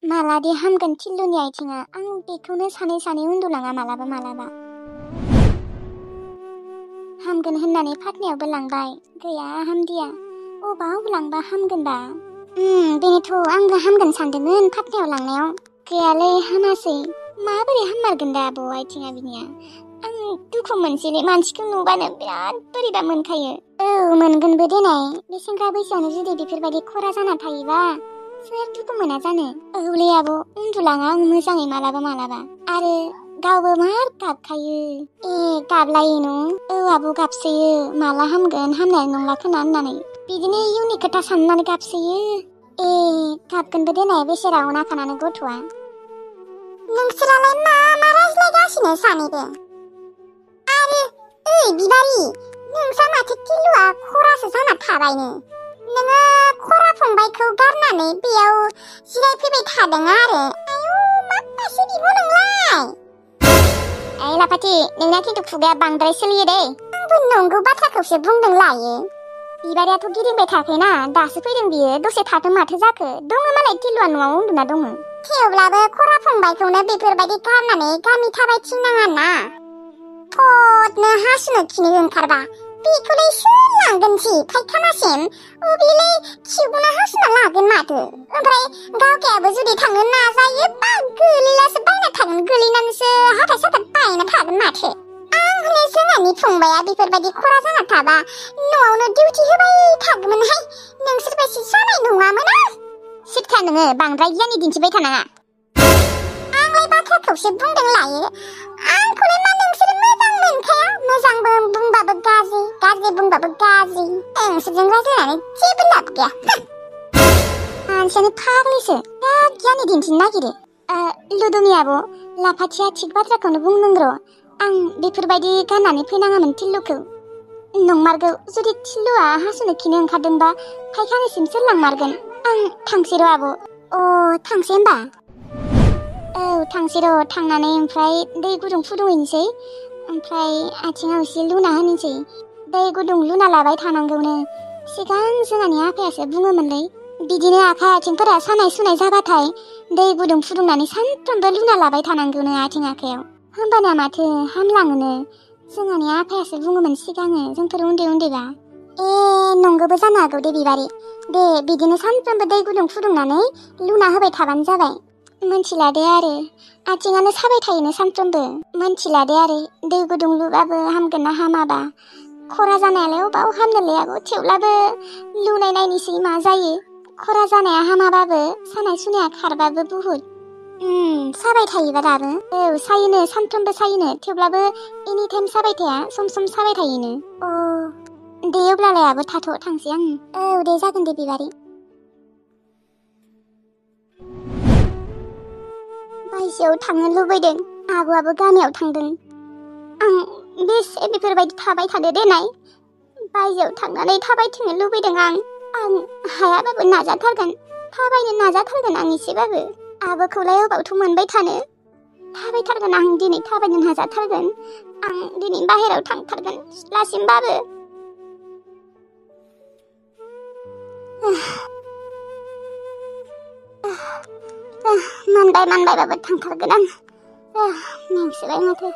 मालादि हामगोन थिल्लुनि आथिङा आं बेखौनो सानै सानै उन्दुलाङा मालाबा हामगोन होननानै फाटनायावबो लांबाय गैया हामदिया अबाव लांबा हामगोनबा बेनोथ' आंबो हामगोन सानदोंमोन फाटनायाव लांनायाव गैयालै हामासै माबोरै हाममारगोन दा आब' आथिङा बिनिया आं दुखु मोनसैलै मानसिखौ नुबानो बिराद बोरैबा मोनखायो मोनगोनबो देनाय बे सेंग्रा बैसोआनो जुदि बेफोरबायदि खरा जाना थायोबा सोर दुखु मोना जानो औलै आब' उन्दुलाङा आं मोजाङै मालाबा आरो गावबो मार गाबखायो गाबलायो न' आब' गाबसोयो माला हामगोन हामनाय नंला खोना होननानै बिदिनो इयुननि खोथा साननानै गाबसोयो गाबगोनबो देनाय बेसेरा अनाखानानो गथ'आ नोंसोरालाय मा रायज्लायगासिनो सानैबो आरो बिबारि नोंसा माथो किलुआ खरासो जाना थाबायनो नोङो खरा फंबायखौ गारनानै बेयाव जिरायफैबाय थादों आरो आयौ माबासो बिब' नोंलाय लाफाथि नोंना खिन्थु खुगाया बांद्राय सोलियो दे आंबो नंगौ बाथ्राखौसो बुंदों लायो बिबारियाथ' गिदिंबाय थाखैना दासो फैदों बियो दसे थाथों माथो जाखो दङ मालाय तिलुआ न'आव उन्दुना दङ थेवब्लाबो खरा फंबायखौनो बेफोरबायदि गारनानै गामि थाबायथिंनाङा ना फदनो हासुनो खिनो ओंखारबा बेखौलाय सोर लांगोनसि फायखानासिम बेलाय खिगुना हासुना लागोन माथो ओमफ्राय गावगायाबो जुदि थांनो नाजायोबा गोलैलासो बायना थागोन गोलैनानैसो हाथाय साथाय बायना थागोन माथो आं हले जोंहानि फंबाया बेफोरबायदि खरा जाना थाबा न'आवनो डिउटि होबाय थागौमोनहाय नोंसोरबायदि जानाय नङामोन सिटखा नोङो बांद्राय गियानि दिन्थिबाय थानाङा आंलाय बाथ्राखौसो बुंदों लायो आंखौलाय मा नोंसोर मोजां मोनखाया मोजांबो बुंबाबो गाज्रि बुंबाबो गाज्रि नोंसोरजों रायज्लायनानै जेबो लाब गैया मानसियानो फाग्लिसो बिराद गियानि दिन्थिनो नागिरो लुदुमि आब' लाफाथिया थिग बाथ्राखौनो बुंदों र' आं बेफोरबायदि गाननानै फैनाङामोन थिल्लुखौ नंमारगौ जुदि थिल्लुआ हासुनो खिनो ओंखारदोंबा फायखानासिम सोर लांमारगोन आं थांसै र' आब' थांसै होमबा थांसै र' थांनानै ओमफ्राय दै गुदुं फुदुंहैनोसै ओमफ्राय आथिङाव एसे लुना होनोसै दै गुदुं लुना लाबाय थानांगौनो सिगां जोंहानि आफायासो बुङोमोनलै बिदिनो आखाइ आथिंफोरा सानाय सुनाय जाबाथाय दै गुदुं फुदुंनानै सानफ्रोमबो लुना लाबाय थानांगौनो आथिं आखायाव होमबाना माथो हामलाङोनो जोंहानि आफायासो बुङोमोन सिगाङो जोंफोर उन्दैबा नंगौबो जानो हागौ दे बिबारि दे बिदिनो सानफ्रोमबो दै गुदुं फुदुंनानै लुना होबाय थाबानो जाबाय मोनथिलादे आरो आथिङानो साबाय थायोनो सानफ्रोमबो मोनथिलादे आरो दै गुदुं लुबाबो हामगोन ना हामाबा खरा जानायालाय अबाव हामनोलै आब' थेवब्लाबो लुनाय नायनोसै मा जायो खरा जानाया हामाबाबो सानाय सुनाया खारबाबो बुहुद साबाय थायोबा दाबो सायोनो सानफ्रोमबो सायोनो थेवब्लाबो एनि टाइम साबाय थाया सम सम साबाय थायोनो दे अब्लालाय आब' थाथ' थांसै आं दे जागोन दे बिबारि बायजोआव थांनो लुबैदों आब'आबो गामियाव थांदों आं बेसे बेफोरबायदि थाबाय थादो देनाय बायजोआव थांनानै थाबायथिंनो लुबैदों आं हायाबाबो नाजाथारगोन थाबायनो नाजाथारगोन आं एसेबाबो आब'खौलाय अबावथ' मोनबाय थानो थाबायथारगोन आं दिनै थाबायनो नाजाथारगोन आं दिनै बाहेरायाव थांथारगोन सिथ्लासिमबाबो मानबायबाबो थांथारगोन आं मेंसोबाय माथो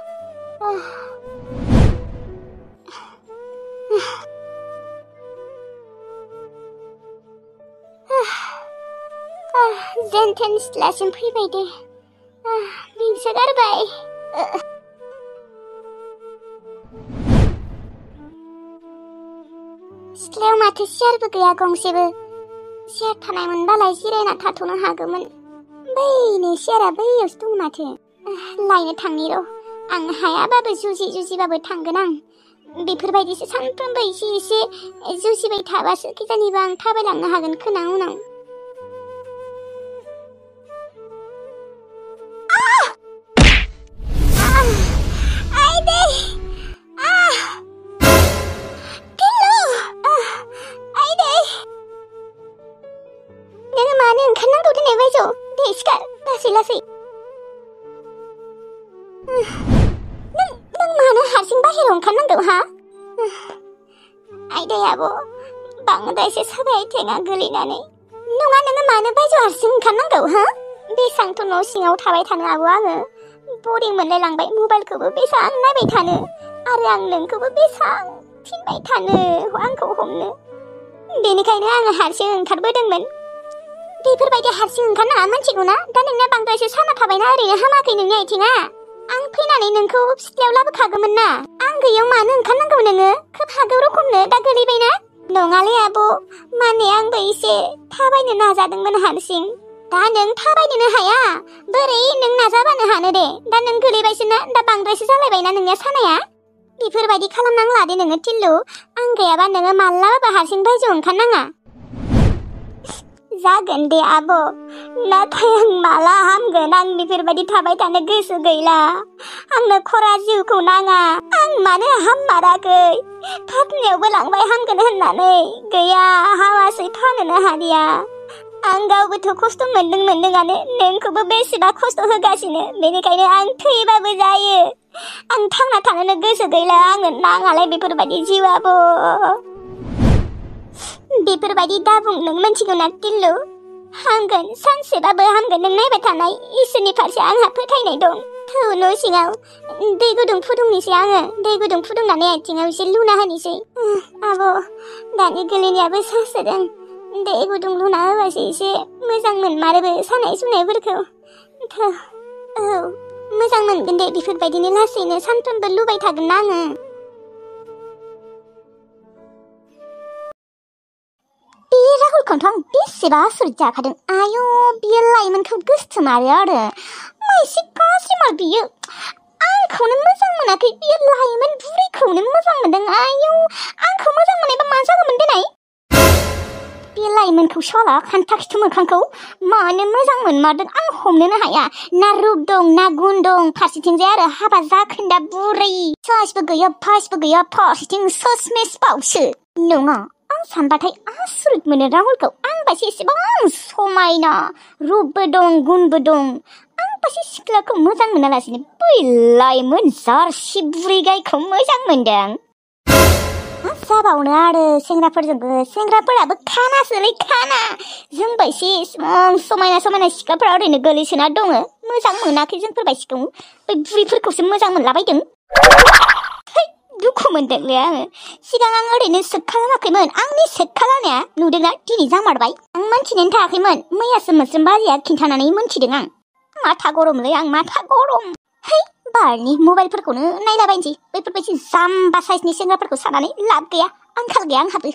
जेनथेन सिथ्लासिम फैबाय दे मेंसोगारबाय सिथ्लायाव माथो सियारबो गैया गंसेबो सियार थानाय मोनबालाय जिरायना थाथ'नो हागौमोन बैनो सियारा बैयावसो दं माथो लायनो थांनि र' आं हायाबाबो जुजिबाबो थांगोन आं बेफोरबायदिसो सानफ्रोमबो एसे जुजिबाय थाबासो खिजानिबा आं थाबायलांनो हागोन खोना उनाव लासै नों मानो हारसिं बाहेरायाव ओंखारनांगौ हा आयदै आब' बांद्रायसो साबाय आथिङा गोलैनानै नङा नोङो मानो बायजोआव हारसिं ओंखारनांगौ हा बेसांथ' न' सिङाव थाबाय थानो आबो आङो बरिं मोनलायलांबाय मबाइलखौबो बेसां नायबाय थानो आरो आं नोंखौबो बेसां थिनबाय थानो आंखौ हमनो बेनिखायनो आङो हारसिं ओंखारबोदोंमोन बेफोरबायदि हारसिं ओंखारनाङा मिथिगौना दा नोंना बांद्रायसो साना थाबायना ओरैनो हामाखै नोंनि आथिङा आं फैनानै नोंखौ सिथ्लायाव लाबोखागौमोन ना आं गैयाव मानो ओंखारनांगौ नोङो खोब हागौ रखमनो दा गोलैबायना नङालै आब' माने आंबो एसे थाबायनो नाजादोंमोन हारसिं दा नों थाबायनोनो हाया बोरै नों नाजाबानो हानो दे दा नों गोलैबायसोना दा बांद्रायसो जालायबायना नोंनिया सानाया बेफोरबायदि खालामनांला दे नोङो टिल्लु आं गैयाबा नोङो मालाबाबो हारसिं बायजोआव ओंखारनाङा जागोन दे आब' नाथाय आं माला हामगोन आं बेफोरबायदि थाबाय थानो गोसो गैला आंनो खरा जिउखौ नाङा आं मानो हाममाराखै फाहामनायावबो लांबाय हामगोन होननानै गैया हामासै थानोनो हालिया आं गावबोथ' खस्थ' मोनदोंआनो नोंखौबो बेसेबा खस्थ' होगासिनो बेनिखायनो आं थैबाबो जायो आं थांना थानोनो गोसो गैला आंनो नाङालाय बेफोरबायदि जिउ आब' बेफोरबायदि दाबुं नों मिथिगौना टिल्लु हामगोन सानसेबाबो हामगोन नों नायबाय थानाय इसोरनि फारसे आंहा फोथायनाय दं थौ न' सिङाव दै गुदुं फुदुंनोसै आङो दै गुदुं फुदुंनानै आथिङाव एसे लुना होनोसै आब' दानि गोलैनायाबो सासोदों दै गुदुं लुना होबासो एसे मोजां मोनमारोबो सानाय सुनायफोरखौ थौ औ मोजां मोनगोन दे बेफोरबायदिनो लासैनो सानफ्रोमबो लुबाय थागोन ना आङो बे राहुलखौथ' आं बेसेबा आसरित जाखादों आयौ बियो लाइमोनखौ गोसोथोमारो आरो मा एसे गाज्रिमार बियो आंखौनो मोजां मोनाखै बियो लाइमोन बुरैखौनो मोजां मोनदों आयौ आंखौ मोजां मोननायबा मा जागौमोन देनाय बे लाइमोनखौ साला खान्था खिथु मोखांखौ मानो मोजां मोनमारदों आं हमनोनो हाया ना रुप दं ना गुन दं फारसेथिंजाय आरो हाबा जाखोन्दा बुरै साइसबो गैया फाइसबो गैया फारसेथिं ससमेसबावसो नङा आं सानबाथाय आसरित मोनो राहुलखौ आंबासो एसेबां समायना रुपबो दं गुनबो दं आंबासो सिख्लाखौ मोजां मोनालासिनो बै लाइमोन जारसि बुरै गायखौ मोजां मोनदों मा जाबावनो आरो सेंग्राफोराबो खानासोलै खाना जोंबायसो एसेबां समायना समायना सिख्लाफोरा ओरैनो गोलैसोना दङ मोजां मोनाखै जोंफोरबायसिखौ बै बुरैफोरखौसो मोजां मोनलाबायदों दुखु मोनदोंलै आङो सिगां आं ओरैनो सेट खालामाखैमोन आंनि सेट खालामनाया नुदोंना दिनै जामारबाय आं मोनथिनानै थायाखैमोन मैयासो मोस्रोम बारिया खिन्थानानै मोनथिदों आं माथा गरमलै आं माथा गरम बारनि मबाइलफोरखौनो नायलाबायनोसै बैफोरबायदि जाम्बा साइजनि सेंग्राफोरखौ सानानै लाब गैया आंखाल गैया आंहाबो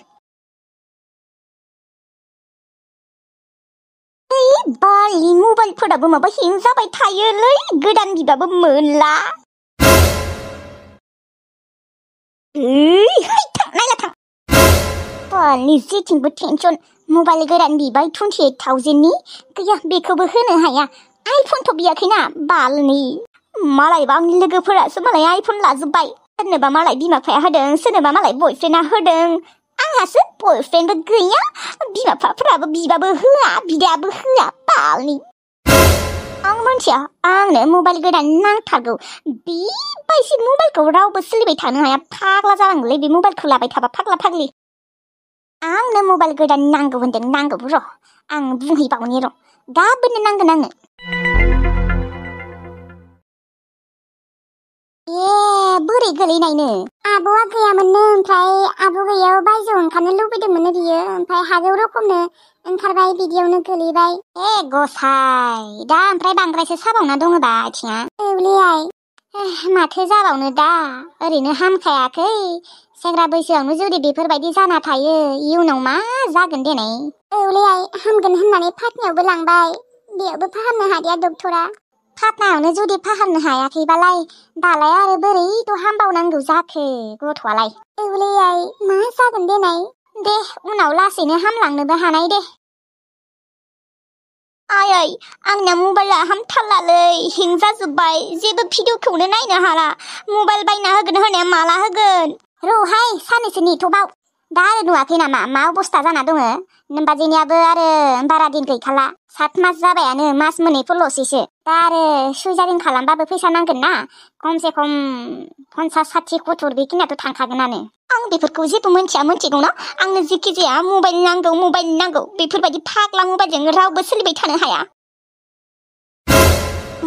बारनि मबाइलफोराबो माबा हें जाबाय थायोलै गोदान बिबाबो मोनला नायला थां बालनि जेथिंबो टेनसन मबाइल गोदान बिबाय 28,000नि गैया बेखौबो होनो हाया आइफनथ' बियाखैना बालनि मालायबा आंनि लोगोफोरासो मालाय आइफन लाजोब्बाय सोरनोबा मालाय बिमा बिफाया होदों सोरनोबा मालाय बयफ्रेन्डआ होदों आंहासो बयफ्रेन्डबो गैया बिमा बिफाफोराबो बिबाबो होआ बिदायाबो होआ बालनि आं मोनथिया आंनो मबाइल गोदान नांथारगौ बेबायदि मबाइलखौ रावबो सोलिबाय थानो हाया फाग्ला जालांगोलै बे मबाइलखौ लाबाय थाबा फाग्ला फाग्लि आंनो मबाइल गोदान नांगौ होनदों नांगौ र' आं बुंहैबावनि र' गाबोननो नांगोन आंनो बोरै गोलैनायनो आब'आ गैयामोननो ओमफ्राय आब' गैयाव बायजोआव ओंखारनो लुबैदोंमोननो बियो ओमफ्राय हागौ रखमनो ओंखारबाय बिदियावनो गोलैबाय गसाय दा ओमफ्राय बांद्रायसो साबावना दङबा आथिङा औलै आइ माथो जाबावनो दा ओरैनो हामखायाखै सेंग्रा बैसोआवनो जुदि बेफोरबायदि जाना थायो इयुनाव मा जागोन देनाय औलै आइ हामगोन होननानै फाटनायावबो लांबाय बेयावबो फाहामनो हादिया डक्टरा फाटनायावनो जुदि फाहामनो हायाखैबालाय दालाय आरो बोरैथ' हामबावनांगौ जाखो गथ'आलाय औलै आइ मा जागोन देनाय दे उनाव लासैनो हामलांनोबो हानाय दे आयै आंना मबाइला हामथारलालै हें जाजोब्बाय जेबो भिडिअखौनो नायनो हाला मबाइल बायना होगोन होनाया माला होगोन र'हाय साननैसो नेथ'बाव दा आरो नुवाखै नामा मा अबस्था जाना दङ नोमबाजैनियाबो आरो बारा दिन गैखाला 7 मास जाबायानो मास मोननैफोरल'सैसो दा आरो सुइजारिं खालामबाबो फैसा नांगोन ना खमसे खम 50-60 70 बेखिनियाथ' थांखागोनानो आं बेफोरखौ जेबो मिथिगौना आंनो जेखि जाया मबाइल नांगौ बेफोरबायदि फाग्ला मबाइलजों रावबो सोलिबाय थानो हाया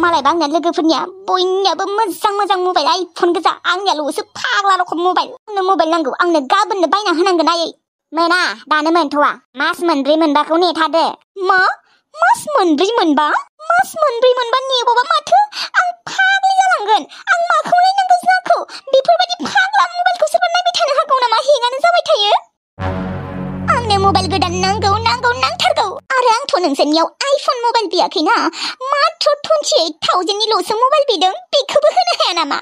मालायबा आंना लोगोफोरनिया बयनियाबो मोजां मोजां मबाइल आइफन गोजा आंनियाल'सो फाग्ला रखम मबाइल आंनो मबाइल नांगौ आंनो गाबोननो बायना होनांगोन आयै मोना दानो मोनथ'वा मास मोनब्रै मोनबाखौ नेथादो मा मास मोनब्रै मोनबा नेबावबा माथो आं फाग्लि जालांगोन आं माखौ नायनांगौ जाखो बेफोरबायदि फाग्ला मबाइलखौ सोरबा नायबाय थानो हागौ नामा हेंगानो जाबाय थायो आंनो मबाइल गोदान नांथारगौ आरो आंथ' नोंसोरनियाव आइफन मबाइल बियाखैना मात्र 28,000निल'सो मबाइल बिदों बेखौबो होनो हाया नामा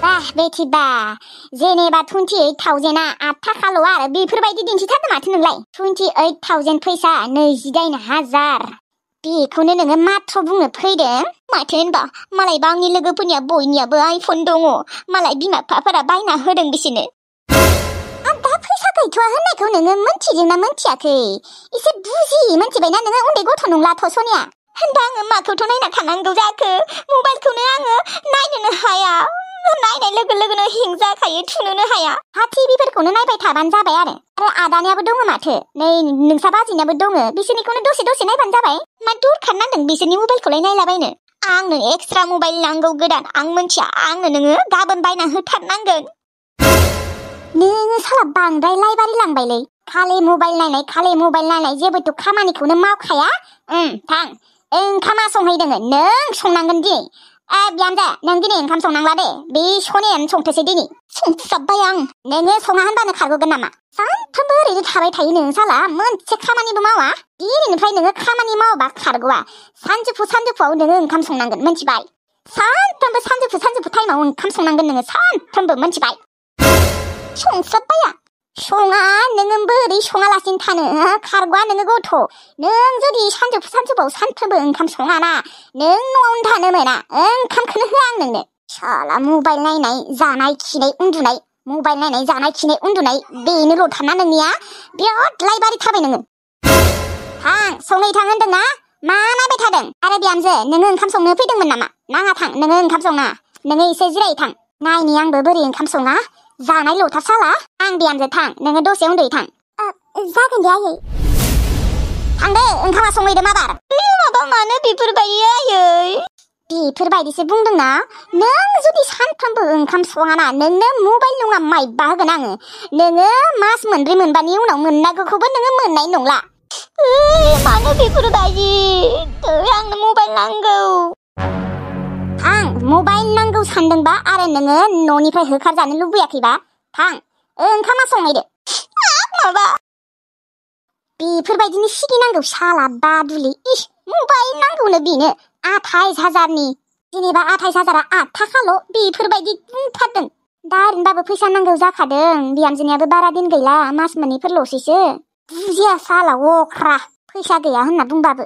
बाह बेटि बा जेनेबा 28,000आ 8 थाखाल' आरो बेफोरबायदि दिन्थिथारदों माथो नोंलाय 28,000 फैसा 28,000 बेखौनो नोङो मात्र बुंनो फैदों माथो होनबा मालायबा आंनि लोगोफोरनिया बयनियाबो आइफन दङ मालाय बिमा बिफाफोरा बायना होदों बिसोरनो दा फैसा गैथ'आ होननायखौ नोङो मोनथिदोंना मोनथियाखै एसे बुजि मोनथिबायना नोङो उन्दै गथ' नंलाथ' सनिया होनबा आङो माखौथ' नायना थानांगौ जाखो मबाइलखौनो आङो नायनोनो हाया नायनाय लोगो लोगोनो हें जाखायो थुनोनो हाया हा टिभिफोरखौनो नायबाय थाबानो जाबाय आरो आदानियाबो दङ माथो नै नोंसा बाजिनियाबो दङ बिसोरनिखौनो दसे नायबानो जाबाय मा दरखार नांदों बिसोरनि मबाइलखौलाय नायलाबायनो आंनो एक्सट्रा मबाइल नांगौ गोदान आं मोनथिया आंनो नोङो गाबोन बायना होथारनांगोन नोङो साला बांद्राय लाइबारि लांबायलै खालि मबाइल नायनाय जेबोथ' खामानिखौनो मावखाया थां ओंखामा संहैदोङो नों संनांगोन दिनै बिहामजो नों दिनै ओंखाम संनांला दे बे सनियानो संथोसै दिनै संजाब्बाय आं नोङो सङा होनबानो खारग'गोन नामा सानफ्रोमबो ओरैनो थाबाय थायो नों साला मोनसे खामानिबो मावा दिनैनिफ्राय नोङो खामानि मावाबा खारग'वा सानजौफुआव नोङो ओंखाम संनांगोन मोनथिबाय सानफ्रोमबो सानजौफु टाइमाव ओंखाम संनांगोन नोङो सानफ्रोमबो मोनथिबाय संस्लाबबाया सङा नोङो बोरै सङालासिनो थानो खारग'वा नोङो गथ' नों जुदि सानजौफुआव सानफ्रोमबो ओंखाम सङाना नों न'आवनो थानो मोना ओंखामखौनो होआ आं नोंनो साला मबाइल नायनाय जानाय खिनाय उन्दुनाय मबाइल नायनाय जानाय खिनाय उन्दुनाय बेनोल' थाना नोंनिया बिराद लाइबारि थाबाय नोङो संहै थां होनदोंना मा नायबाय थादों आरो बिहामजो नोङो ओंखाम संनो फैदोंमोन नामा नाङा थां नोङो ओंखाम सङा नोङो एसे जिराय थां नायनि आंबो बोरै ओंखाम सङा जानाय ल'थार साला आं बिहामजो थां नोङो दसे उन्दुयै थां जागोन दे आयै थांदो ओंखामा संहैदो माबार माबा मानो बेफोरबायदि आयै बेफोरबायदिसो बुंदोंना नों जुदि सानफ्रोमबो ओंखाम सङाना नोंनो मबाइल नङा माइबा होगोन आङो नोङो मास मोनब्रै मोनबानि उनाव मोननांगौखौबो नोङो मोननाय नंला मानो बेफोरबायदि आंनो मबाइल नांगौ थां मबाइल नांगौ सानदोंबा आरो नोङो न'निफ्राय होखारजानो लुबैयाखैबा थां ओंखामा संहैदो माबा बेफोरबायदिनो सिगिनांगौ साला बादुलि मबाइल नांगौनो बेनो 28,000नि जेनेबा 28,000आ 8 थाखाल' बेफोरबायदि बुंथारदों दा ओरैनोबाबो फैसा नांगौ जाखादों बिहामजोनियाबो बारा दिन गैला मास मोननैफोरल'सैसो बुजिया साला अख्रा फैसा गैया होनना बुंबाबो